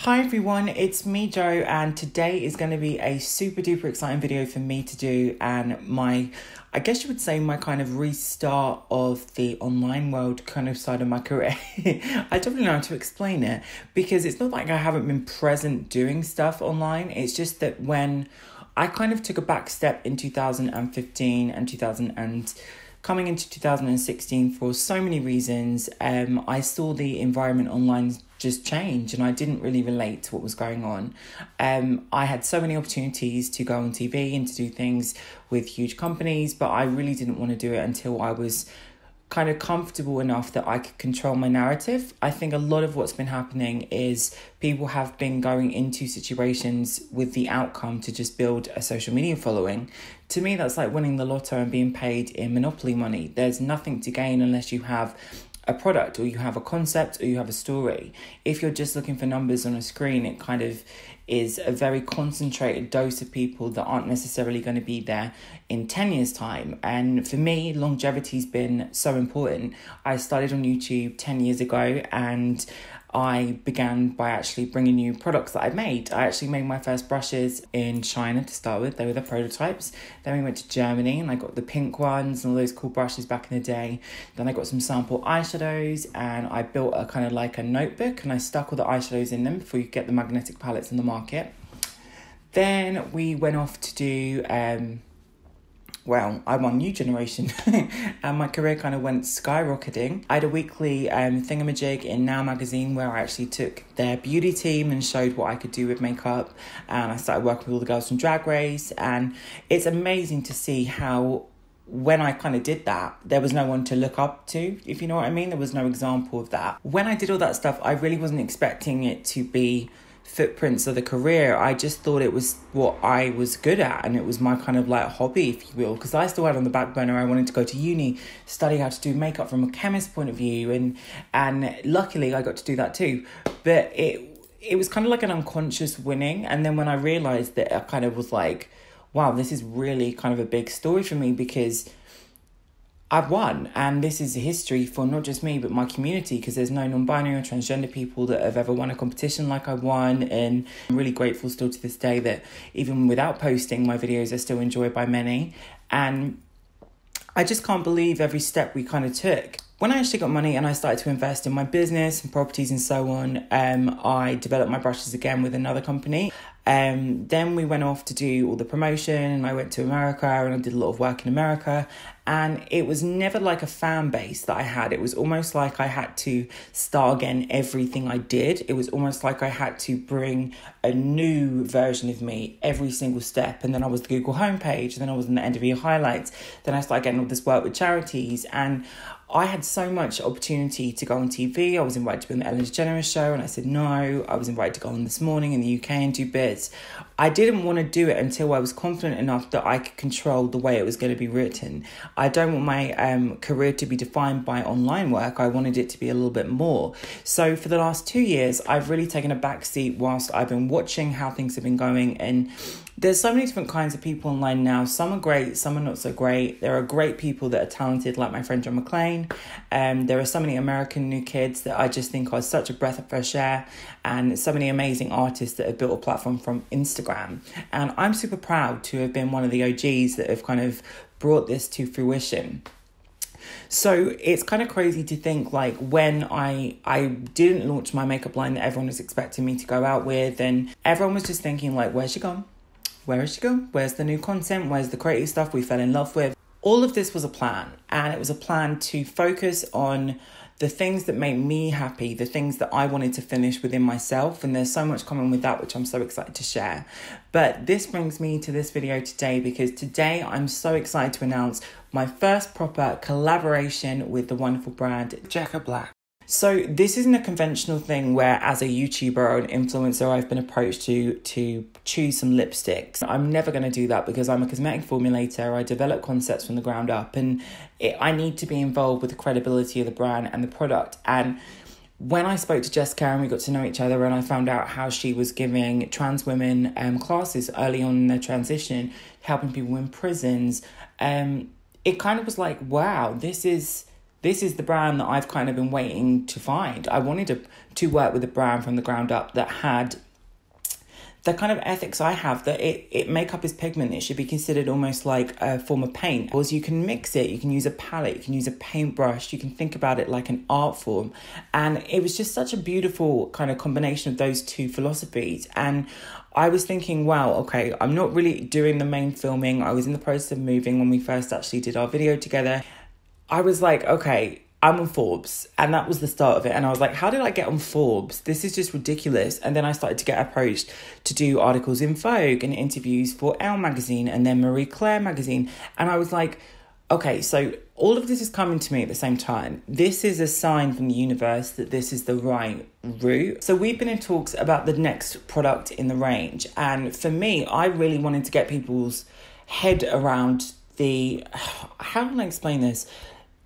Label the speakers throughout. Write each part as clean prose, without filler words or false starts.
Speaker 1: Hi everyone, it's me Joe, and today is going to be a super duper exciting video for me to do, and I guess you would say my kind of restart of the online world kind of side of my career. I don't really know how to explain it, because it's not like I haven't been present doing stuff online. It's just that when I kind of took a back step in 2015 and coming into 2016 for so many reasons, I saw the environment online just change, and I didn't really relate to what was going on. I had so many opportunities to go on TV and to do things with huge companies, but I really didn't want to do it until I was kind of comfortable enough that I could control my narrative. I think a lot of what's been happening is people have been going into situations with the outcome to just build a social media following. To me, that's like winning the lotto and being paid in Monopoly money. There's nothing to gain unless you have a product or you have a concept or you have a story. If you're just looking for numbers on a screen, it kind of is a very concentrated dose of people that aren't necessarily going to be there in 10 years time. And for me, longevity's been so important. I started on YouTube 10 years ago, and I began by actually bringing you products that I'd made. I actually made my first brushes in China to start with. They were the prototypes. Then we went to Germany and I got the pink ones and all those cool brushes back in the day. Then I got some sample eyeshadows, and I built a kind of like a notebook, and I stuck all the eyeshadows in them before you get the magnetic palettes in the market. Then we went off to do I'm on New Generation and my career kind of went skyrocketing. I had a weekly thingamajig in Now magazine where I actually took their beauty team and showed what I could do with makeup, and I started working with all the girls from Drag Race, and it's amazing to see how when I kind of did that, there was no one to look up to, if you know what I mean. There was no example of that. When I did all that stuff, I really wasn't expecting it to be footprints of the career. I just thought it was what I was good at, and it was my kind of like hobby, if you will, because I still had on the back burner I wanted to go to uni, study how to do makeup from a chemist point of view, and luckily I got to do that too. But it was kind of like an unconscious winning, and then when I realized that, I kind of was like, wow, this is really kind of a big story for me, because I've won, and this is a history for not just me but my community, because there's no non-binary or transgender people that have ever won a competition like I won. And I'm really grateful still to this day that even without posting, my videos are still enjoyed by many. And I just can't believe every step we kind of took. When I actually got money and I started to invest in my business and properties and so on, I developed my brushes again with another company. Then we went off to do all the promotion, and I went to America and I did a lot of work in America, and it was never like a fan base that I had. It was almost like I had to start again everything I did. It was almost like I had to bring a new version of me every single step. And then I was the Google homepage, and then I was in the end of year highlights. Then I started getting all this work with charities, and I had so much opportunity to go on TV. I was invited to be on the Ellen DeGeneres show, and I said no. I was invited to go on This Morning in the UK and do bits. I didn't want to do it until I was confident enough that I could control the way it was going to be written. I don't want my career to be defined by online work. I wanted it to be a little bit more. So for the last 2 years, I've really taken a back seat whilst I've been watching how things have been going. And there's so many different kinds of people online now. Some are great, some are not so great. There are great people that are talented, like my friend John McClane. There are so many American new kids that I just think are such a breath of fresh air, and so many amazing artists that have built a platform from Instagram. And I'm super proud to have been one of the OGs that have kind of brought this to fruition. So it's kind of crazy to think, like, when I didn't launch my makeup line that everyone was expecting me to go out with, and everyone was just thinking, like, where's she gone? Where is she gone? Where's the new content? Where's the creative stuff we fell in love with? All of this was a plan, and it was a plan to focus on the things that made me happy, the things that I wanted to finish within myself. And there's so much common with that, which I'm so excited to share. But this brings me to this video today, because today I'm so excited to announce my first proper collaboration with the wonderful brand Jecca Blac. So this isn't a conventional thing where, as a YouTuber or an influencer, I've been approached to choose some lipsticks. I'm never going to do that, because I'm a cosmetic formulator. I develop concepts from the ground up, and I need to be involved with the credibility of the brand and the product. And when I spoke to Jessica and we got to know each other, and I found out how she was giving trans women classes early on in their transition, helping people in prisons, it kind of was like, wow, this is this is the brand that I've kind of been waiting to find. I wanted to work with a brand from the ground up that had the kind of ethics I have, that makeup is pigment. It should be considered almost like a form of paint. Because you can mix it, you can use a palette, you can use a paintbrush, you can think about it like an art form. And it was just such a beautiful kind of combination of those two philosophies. And I was thinking, wow, okay, I'm not really doing the main filming. I was in the process of moving when we first actually did our video together. I was like, okay, I'm on Forbes, and that was the start of it. And I was like, how did I get on Forbes? This is just ridiculous. And then I started to get approached to do articles in Vogue and interviews for Elle magazine and then Marie Claire magazine. And I was like, okay, so all of this is coming to me at the same time. This is a sign from the universe that this is the right route. So we've been in talks about the next product in the range. And for me, I really wanted to get people's head around how can I explain this?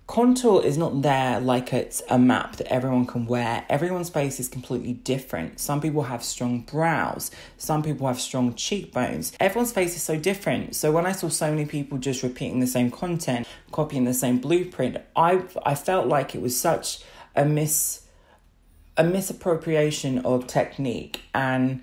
Speaker 1: Contour is not there like it's a map that everyone can wear. Everyone's face is completely different. Some people have strong brows. Some people have strong cheekbones. Everyone's face is so different. So when I saw so many people just repeating the same content, copying the same blueprint, I felt like it was such a misappropriation of technique. And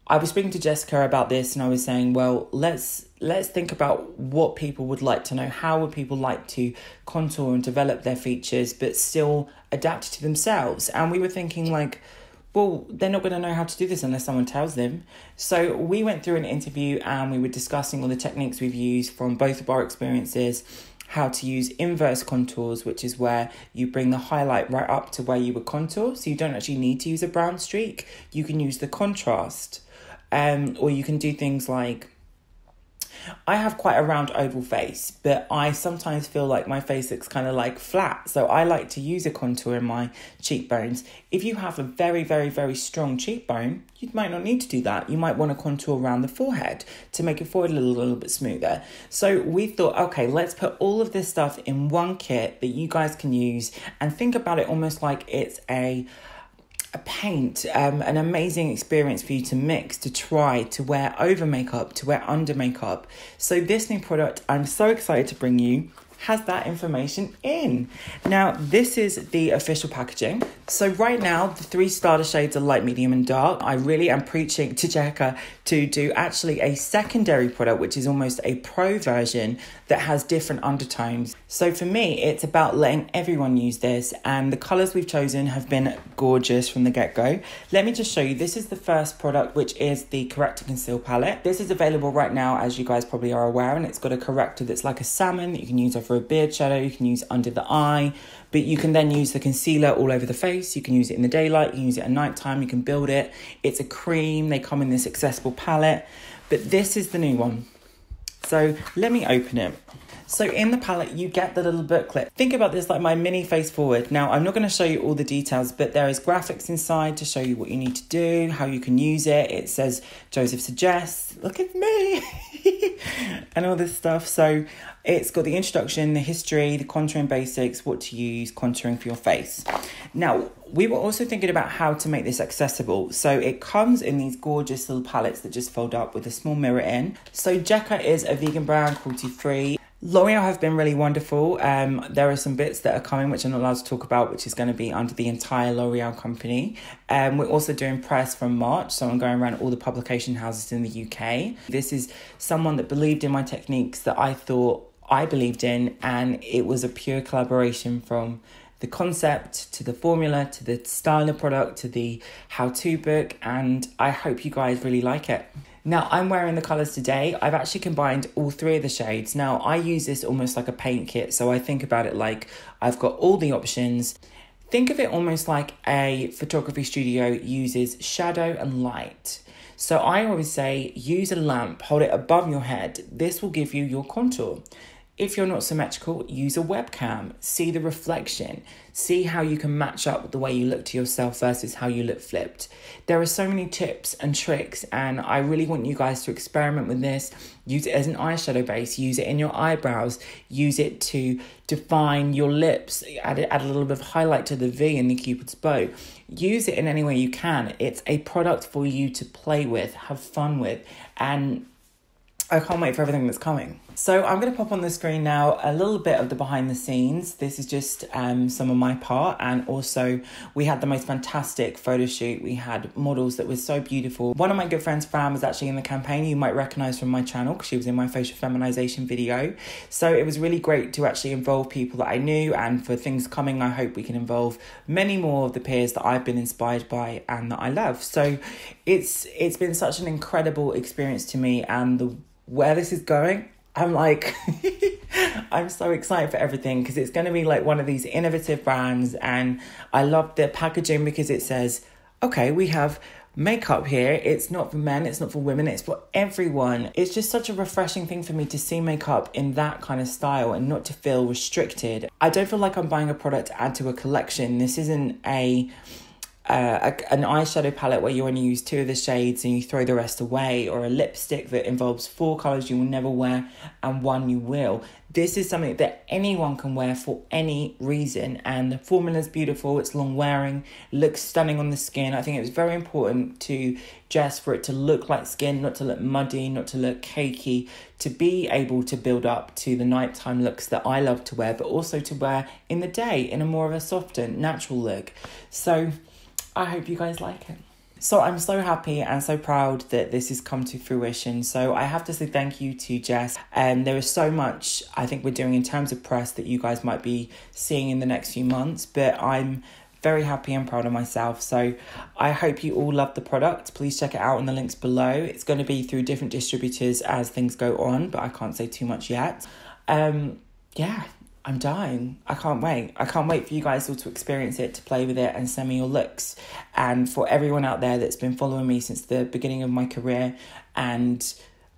Speaker 1: I was speaking to Jessica about this, and I was saying, well, let's think about what people would like to know. How would people like to contour and develop their features, but still adapt it to themselves? And we were thinking like, well, they're not going to know how to do this unless someone tells them. So we went through an interview and we were discussing all the techniques we've used from both of our experiences. How to use inverse contours, which is where you bring the highlight right up to where you would contour. So you don't actually need to use a brown streak. You can use the contrast. Or you can do things like, I have quite a round oval face, but I sometimes feel like my face looks kind of like flat. So I like to use a contour in my cheekbones. If you have a very, very, very strong cheekbone, you might not need to do that. You might want to contour around the forehead to make your forehead a little bit smoother. So we thought, okay, let's put all of this stuff in one kit that you guys can use and think about it almost like it's a paint, an amazing experience for you to mix, to try, to wear over makeup, to wear under makeup. So this new product I'm so excited to bring you has that information in. Now, this is the official packaging. So right now, the 3 starter shades are light, medium and dark. I really am preaching to Jecca to do actually a secondary product, which is almost a pro version that has different undertones. So for me, it's about letting everyone use this, and the colours we've chosen have been gorgeous from the get-go. Let me just show you. This is the first product, which is the Correct to Conceal palette. This is available right now, as you guys probably are aware, and it's got a corrector that's like a salmon that you can use over a beard shadow, you can use under the eye, but you can then use the concealer all over the face. You can use it in the daylight, you can use it at nighttime, you can build it. It's a cream, they come in this accessible palette, but this is the new one. So let me open it. So in the palette, you get the little booklet. Think about this like my mini face forward. Now, I'm not going to show you all the details, but there is graphics inside to show you what you need to do, how you can use it. It says, Joseph suggests, look at me, and all this stuff. So it's got the introduction, the history, the contouring basics, what to use, contouring for your face. Now, we were also thinking about how to make this accessible. So it comes in these gorgeous little palettes that just fold up with a small mirror in. So Jecca is a vegan brand, cruelty-free. L'Oreal have been really wonderful. There are some bits that are coming which I'm not allowed to talk about, which is going to be under the entire L'Oreal company. We're also doing press from March, so I'm going around all the publication houses in the UK. This is someone that believed in my techniques that I thought I believed in, and it was a pure collaboration from the concept to the formula to the style of product to the how-to book, and I hope you guys really like it. Now, I'm wearing the colours today. I've actually combined all 3 of the shades. Now, I use this almost like a paint kit, so I think about it like I've got all the options. Think of it almost like a photography studio uses shadow and light. So I always say, use a lamp, hold it above your head. This will give you your contour. If you're not symmetrical, use a webcam. See the reflection. See how you can match up with the way you look to yourself versus how you look flipped. There are so many tips and tricks, and I really want you guys to experiment with this. Use it as an eyeshadow base. Use it in your eyebrows. Use it to define your lips. Add a little bit of highlight to the V in the Cupid's bow. Use it in any way you can. It's a product for you to play with, have fun with, and I can't wait for everything that's coming. So I'm going to pop on the screen now a little bit of the behind the scenes. This is just some of my part, and also we had the most fantastic photo shoot. We had models that were so beautiful. One of my good friends, Fran, was actually in the campaign. You might recognise from my channel because she was in my facial feminization video. So it was really great to actually involve people that I knew, and for things coming, I hope we can involve many more of the peers that I've been inspired by and that I love. So it's been such an incredible experience to me, and where this is going, I'm like, I'm so excited for everything because it's going to be like one of these innovative brands. And I love the packaging because it says, okay, we have makeup here. It's not for men, it's not for women, it's for everyone. It's just such a refreshing thing for me to see makeup in that kind of style and not to feel restricted. I don't feel like I'm buying a product to add to a collection. This isn't an eyeshadow palette where you only use 2 of the shades and you throw the rest away, or a lipstick that involves 4 colours you will never wear and 1 you will. This is something that anyone can wear for any reason, and the formula is beautiful, it's long wearing, looks stunning on the skin. I think it was very important to just for it to look like skin, not to look muddy, not to look cakey, to be able to build up to the nighttime looks that I love to wear, but also to wear in the day in a more of a softer, natural look. So I hope you guys like it. So I'm so happy and so proud that this has come to fruition. So I have to say thank you to Jess. And there is so much I think we're doing in terms of press that you guys might be seeing in the next few months. But I'm very happy and proud of myself. So I hope you all love the product. Please check it out in the links below. It's going to be through different distributors as things go on, but I can't say too much yet. Yeah. I'm dying. I can't wait. I can't wait for you guys all to experience it, to play with it and send me your looks. And for everyone out there that's been following me since the beginning of my career. And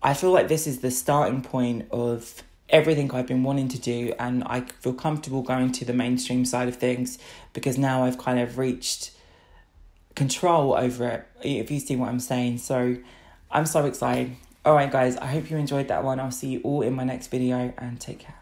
Speaker 1: I feel like this is the starting point of everything I've been wanting to do. And I feel comfortable going to the mainstream side of things because now I've kind of reached control over it, if you see what I'm saying. So I'm so excited. All right, guys, I hope you enjoyed that one. I'll see you all in my next video and take care.